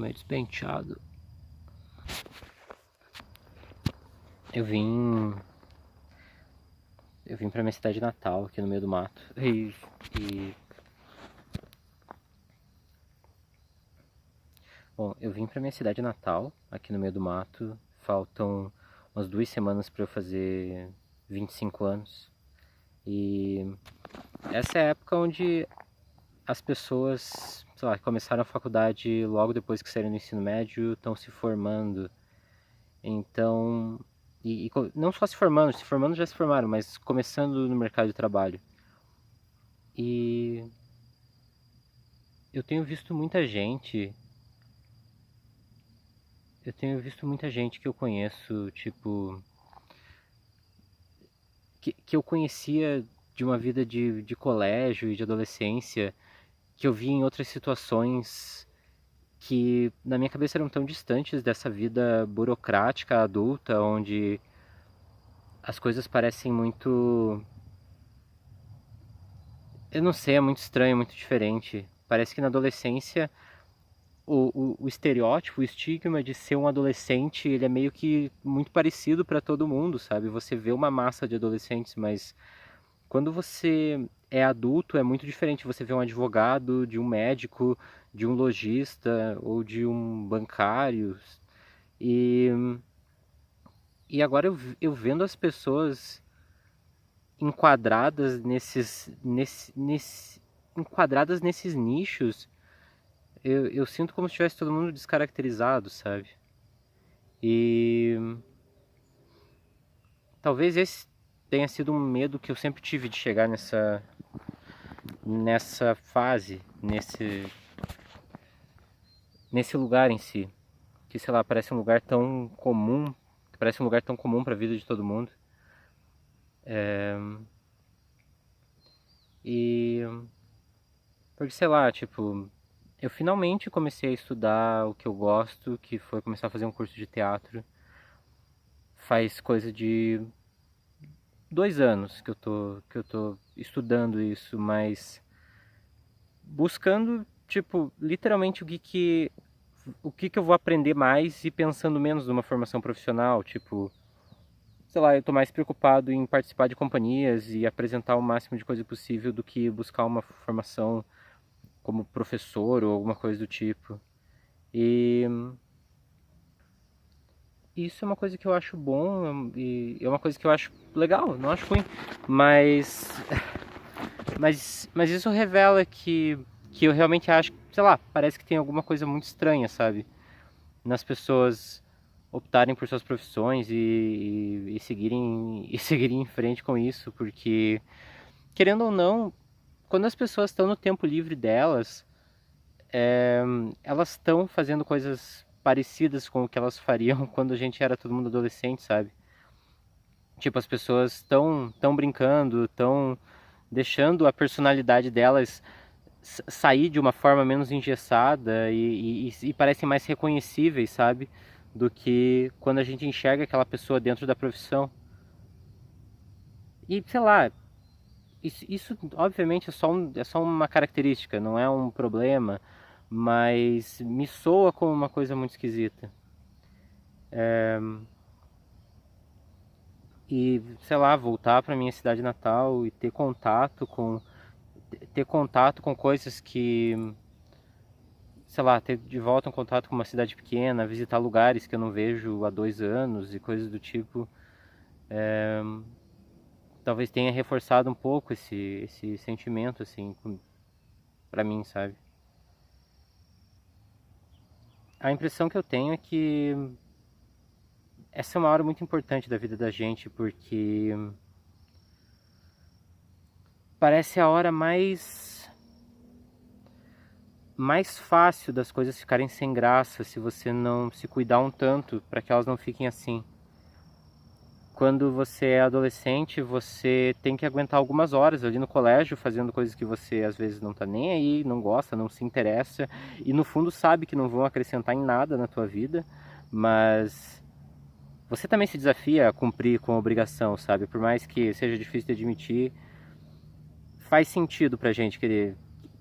Tô meio despenteado. Eu vim pra minha cidade natal, aqui no meio do mato. Bom, eu vim pra minha cidade natal, aqui no meio do mato. Faltam umas 2 semanas pra eu fazer 25 anos. E essa é a época onde as pessoas, sei lá, que começaram a faculdade logo depois que saíram do ensino médio, estão se formando. Então, não só se formando já se formaram, mas começando no mercado de trabalho. E eu tenho visto muita gente, que eu conheço, tipo, que eu conhecia de uma vida de colégio e de adolescência, que eu vi em outras situações que na minha cabeça eram tão distantes dessa vida burocrática adulta, onde as coisas parecem muito. Eu não sei, é muito estranho, muito diferente. Parece que na adolescência o estereótipo, o estigma de ser um adolescente, ele é meio que muito parecido para todo mundo, sabe? Você vê uma massa de adolescentes, mas quando você é adulto é muito diferente. Você vê um advogado, de um médico, de um lojista ou de um bancário. E, e agora eu vendo as pessoas enquadradas enquadradas nesses nichos, eu sinto como se tivesse todo mundo descaracterizado, sabe? E talvez esse tenha sido um medo que eu sempre tive de chegar nessa fase, nesse lugar em si. Que, sei lá, parece um lugar tão comum, para a vida de todo mundo. E porque, sei lá, tipo, eu finalmente comecei a estudar o que eu gosto, que foi começar a fazer um curso de teatro. Faz coisa de 2 anos que eu tô estudando isso, mas buscando, tipo, literalmente o que eu vou aprender mais e pensando menos numa formação profissional, tipo, sei lá, eu tô mais preocupado em participar de companhias e apresentar o máximo de coisa possível do que buscar uma formação como professor ou alguma coisa do tipo. E isso é uma coisa que eu acho bom e é uma coisa que eu acho legal, não acho ruim, mas mas isso revela que eu realmente acho, sei lá, parece que tem alguma coisa muito estranha, sabe? Nas pessoas optarem por suas profissões e seguirem em frente com isso, porque querendo ou não, quando as pessoas estão no tempo livre delas, elas estão fazendo coisas parecidas com o que elas fariam quando a gente era todo mundo adolescente, sabe? Tipo, as pessoas estão brincando, estão deixando a personalidade delas sair de uma forma menos engessada e parecem mais reconhecíveis, sabe? Do que quando a gente enxerga aquela pessoa dentro da profissão. E sei lá, isso obviamente é só uma característica, não é um problema, mas me soa como uma coisa muito esquisita. E sei lá, voltar para minha cidade natal e ter contato com coisas que, sei lá, ter de volta um contato com uma cidade pequena, visitar lugares que eu não vejo há 2 anos e coisas do tipo, talvez tenha reforçado um pouco esse sentimento, assim, pra mim, sabe? A impressão que eu tenho é que essa é uma hora muito importante da vida da gente, porque parece a hora mais fácil das coisas ficarem sem graça se você não se cuidar um tanto para que elas não fiquem assim. Quando você é adolescente, você tem que aguentar algumas horas ali no colégio fazendo coisas que você às vezes não tá nem aí, não gosta, não se interessa e no fundo sabe que não vão acrescentar em nada na tua vida, mas você também se desafia a cumprir com a obrigação, sabe? Por mais que seja difícil de admitir, faz sentido pra gente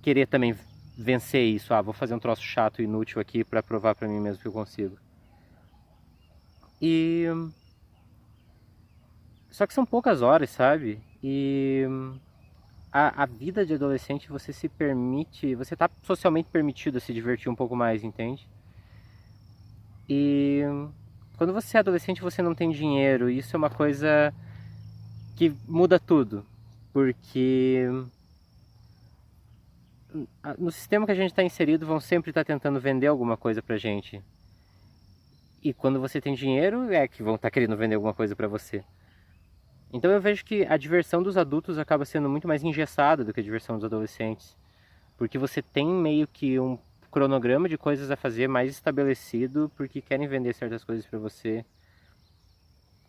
querer também vencer isso. Vou fazer um troço chato e inútil aqui pra provar pra mim mesmo que eu consigo. E só que são poucas horas, sabe? E a vida de adolescente você se permite, você tá socialmente permitido a se divertir um pouco mais, entende? E quando você é adolescente você não tem dinheiro, e isso é uma coisa que muda tudo, porque no sistema que a gente está inserido vão sempre estar tentando vender alguma coisa pra gente. E quando você tem dinheiro é que vão estar querendo vender alguma coisa pra você. Então eu vejo que a diversão dos adultos acaba sendo muito mais engessada do que a diversão dos adolescentes. Porque você tem meio que um cronograma de coisas a fazer mais estabelecido, porque querem vender certas coisas pra você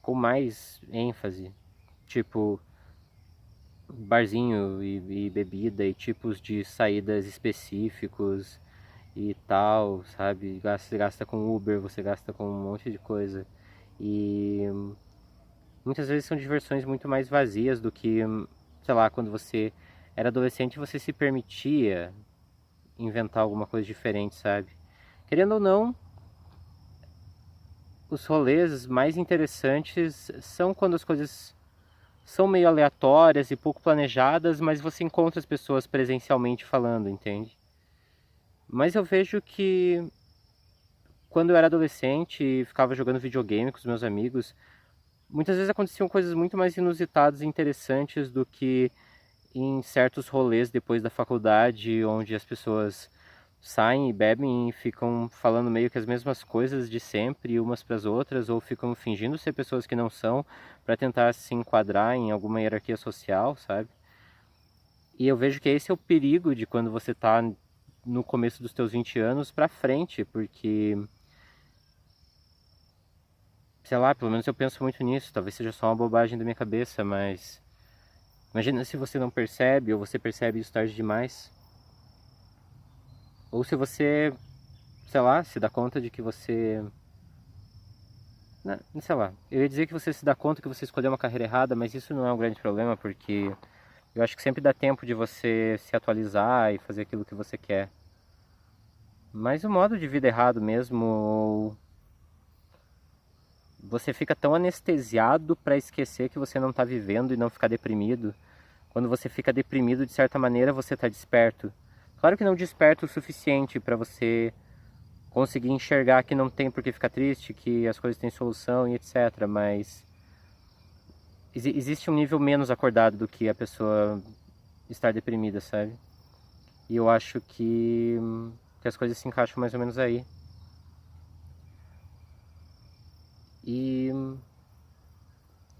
com mais ênfase. Tipo, barzinho e bebida e tipos de saídas específicos e tal, sabe? Você gasta com Uber, você gasta com um monte de coisa. E muitas vezes são diversões muito mais vazias do que, sei lá, quando você era adolescente você se permitia inventar alguma coisa diferente, sabe? Querendo ou não, os rolês mais interessantes são quando as coisas são meio aleatórias e pouco planejadas, mas você encontra as pessoas presencialmente falando, entende? Mas eu vejo que quando eu era adolescente e ficava jogando videogame com os meus amigos, muitas vezes aconteciam coisas muito mais inusitadas e interessantes do que em certos rolês depois da faculdade, onde as pessoas saem e bebem e ficam falando meio que as mesmas coisas de sempre umas para as outras, ou ficam fingindo ser pessoas que não são para tentar se enquadrar em alguma hierarquia social, sabe? E eu vejo que esse é o perigo de quando você está no começo dos teus 20 anos para frente, porque sei lá, pelo menos eu penso muito nisso, talvez seja só uma bobagem da minha cabeça, mas imagina se você não percebe ou você percebe isso tarde demais. Ou se você, sei lá, se dá conta de que você... Não, sei lá, eu ia dizer que você se dá conta que você escolheu uma carreira errada, mas isso não é um grande problema, porque eu acho que sempre dá tempo de você se atualizar e fazer aquilo que você quer. Mas o modo de vida errado mesmo, ou você fica tão anestesiado para esquecer que você não está vivendo e não ficar deprimido. Quando você fica deprimido, de certa maneira, você está desperto. Claro que não desperto o suficiente para você conseguir enxergar que não tem por que ficar triste, que as coisas têm solução e etc. Mas existe um nível menos acordado do que a pessoa estar deprimida, sabe? E eu acho que as coisas se encaixam mais ou menos aí. E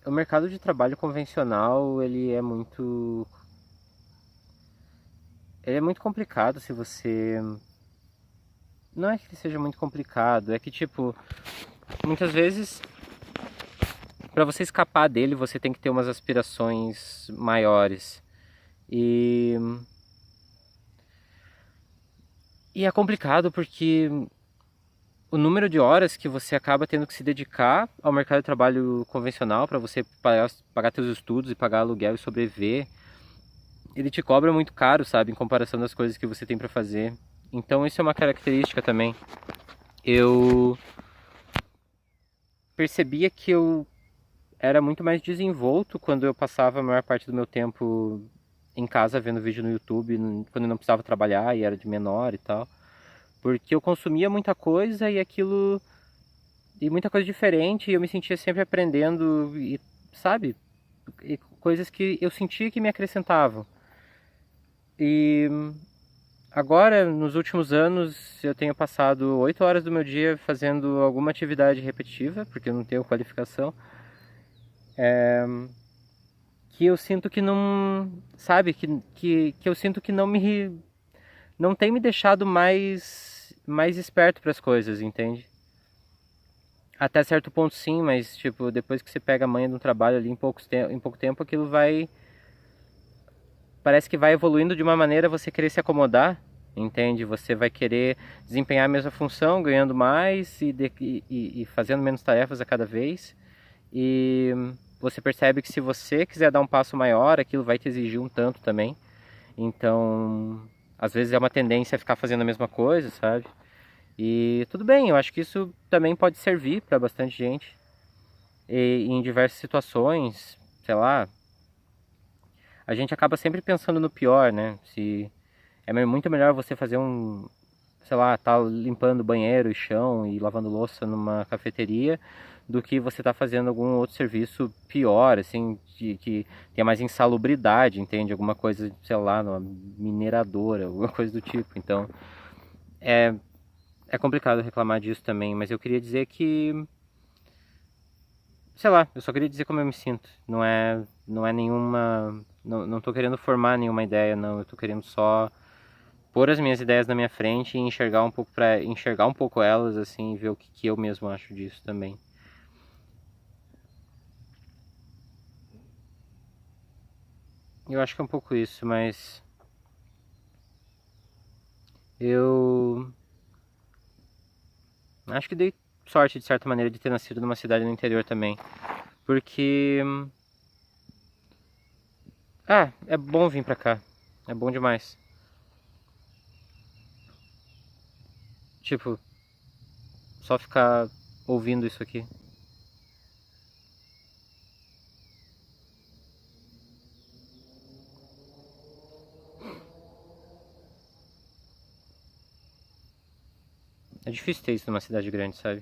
o mercado de trabalho convencional, ele é muito complicado se você... Não é que ele seja muito complicado, é que tipo, muitas vezes para você escapar dele, você tem que ter umas aspirações maiores. E é complicado porque o número de horas que você acaba tendo que se dedicar ao mercado de trabalho convencional para você pagar seus estudos e pagar aluguel e sobreviver, ele te cobra muito caro, sabe, em comparação das coisas que você tem para fazer. Então isso é uma característica também. Eu percebia que eu era muito mais desenvolto quando eu passava a maior parte do meu tempo em casa vendo vídeo no YouTube, quando eu não precisava trabalhar e era de menor e tal. Porque eu consumia muita coisa e aquilo... E muita coisa diferente, e eu me sentia sempre aprendendo, e, sabe? E coisas que eu sentia que me acrescentavam. E agora, nos últimos anos, eu tenho passado 8 horas do meu dia fazendo alguma atividade repetitiva, porque eu não tenho qualificação, que eu sinto que não, sabe, que eu sinto que não tem me deixado mais esperto para as coisas, entende? Até certo ponto sim, mas tipo, depois que você pega a manha de um trabalho ali em pouco tempo, aquilo vai, parece que vai evoluindo de uma maneira você querer se acomodar, entende? Você vai querer desempenhar a mesma função, ganhando mais e fazendo menos tarefas a cada vez. E você percebe que se você quiser dar um passo maior, aquilo vai te exigir um tanto também. Então, às vezes é uma tendência a ficar fazendo a mesma coisa, sabe? E tudo bem, eu acho que isso também pode servir para bastante gente. E em diversas situações, sei lá, a gente acaba sempre pensando no pior, né? Se é muito melhor você fazer sei lá, tá limpando banheiro e chão e lavando louça numa cafeteria do que você tá fazendo algum outro serviço pior, assim, que tenha mais insalubridade, entende? Alguma coisa, sei lá, numa mineradora, alguma coisa do tipo. Então, é, é complicado reclamar disso também, mas eu queria dizer que, sei lá, eu só queria dizer como eu me sinto. Não é nenhuma, não tô querendo formar nenhuma ideia, não. Eu tô querendo só pôr as minhas ideias na minha frente e enxergar um pouco para enxergar um pouco elas assim e ver o que eu mesmo acho disso também. Eu acho que é um pouco isso, mas eu acho que dei sorte de certa maneira de ter nascido numa cidade no interior também, porque é bom vir pra cá. É bom demais. Tipo, só ficar ouvindo isso aqui. É difícil ter isso numa cidade grande, sabe?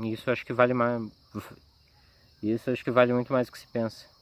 E isso acho que vale mais. Isso acho que vale muito mais do que se pensa.